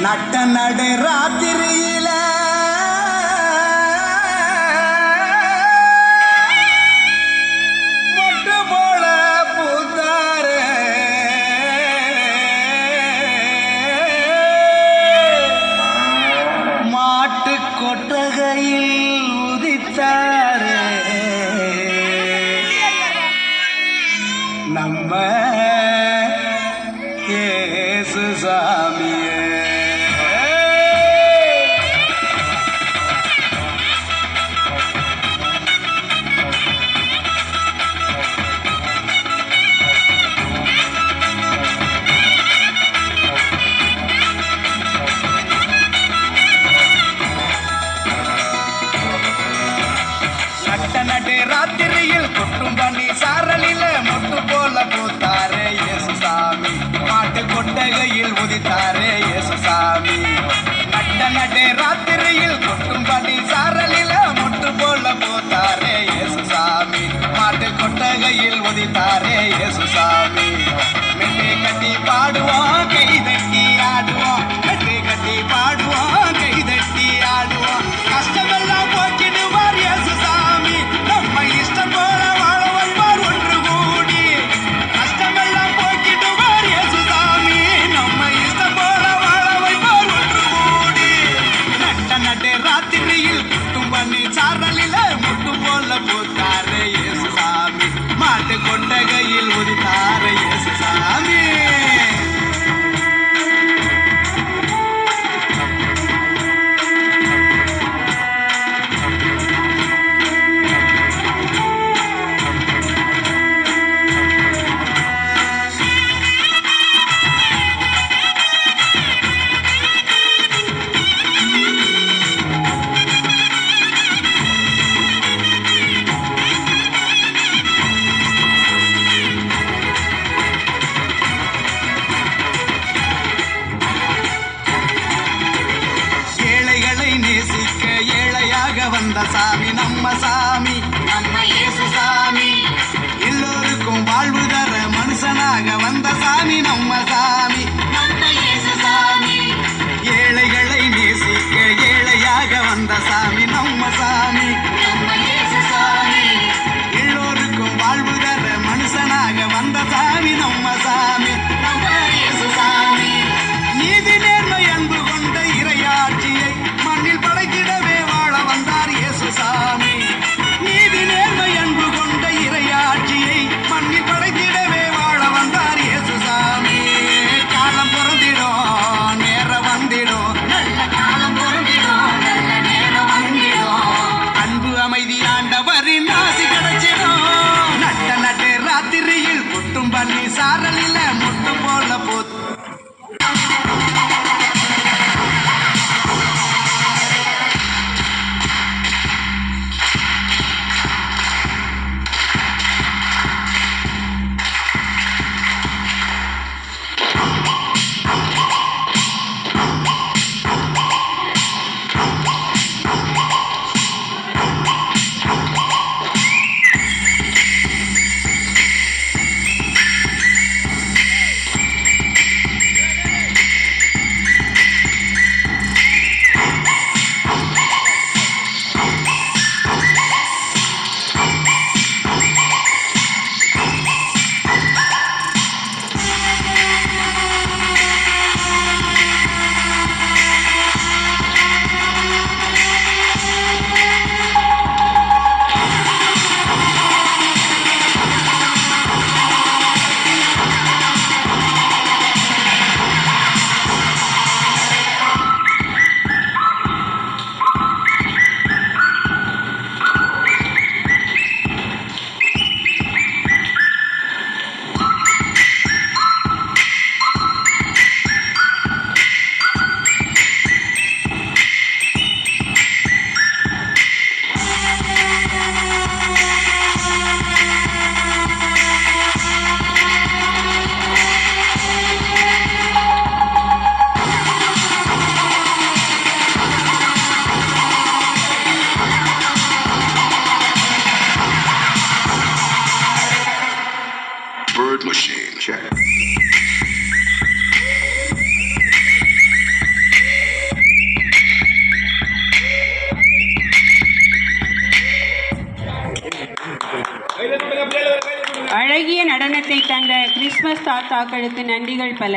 நட்ட நடு ராத்திரியில மொட்டு போல பூத்தாரு மாட்டு கொட்டகையில் உதித்தாரு நம்ம இயேசு சாமியே. நடு ராத்திரியில் கொட்டும் பண்ணி சாரலில மொட்டு போல பூத்தாரே இயேசு சாமி மாட்டு கொட்டகையில் உதித்தாரே இயேசு சாமி. நடு ராத்திரியில் கொட்டும் பண்ணி சாரலில மொட்டு போல பூத்தாரே இயேசு சாமி மாட்டு கொட்டகையில் உதித்தாரே இயேசு சாமி. மெட்டை கட்டி பாடுவோம் கை தட்டி ஆடுவோம் மெட்டை கட்டி பாடுவோம் கை தட்டி ஆடுவோம் கஷ்டமெல்லாம் போக்கிடுவார் இயேசு சாமி நம்ம இஷ்டம் போல வாழ வைப்பார் ஒன்று கூடி கஷ்டமெல்லாம் போக்கிடுவார் இயேசு சாமி நம்ம இஷ்டம் போல வாழ வைப்பார் ஒன்று கூடி. நடு ராத்திரியில் குட்டும் பண்ணி சாரலில முட்டு போல பூத்தாரே இயேசு சாமி மாட்டு கொட்டகையில் உதித்தாரே check. அழகிய நடனத்தை தந்த கிறிஸ்மஸ் தாத்தாக்களுக்கு நன்றிகள் பல.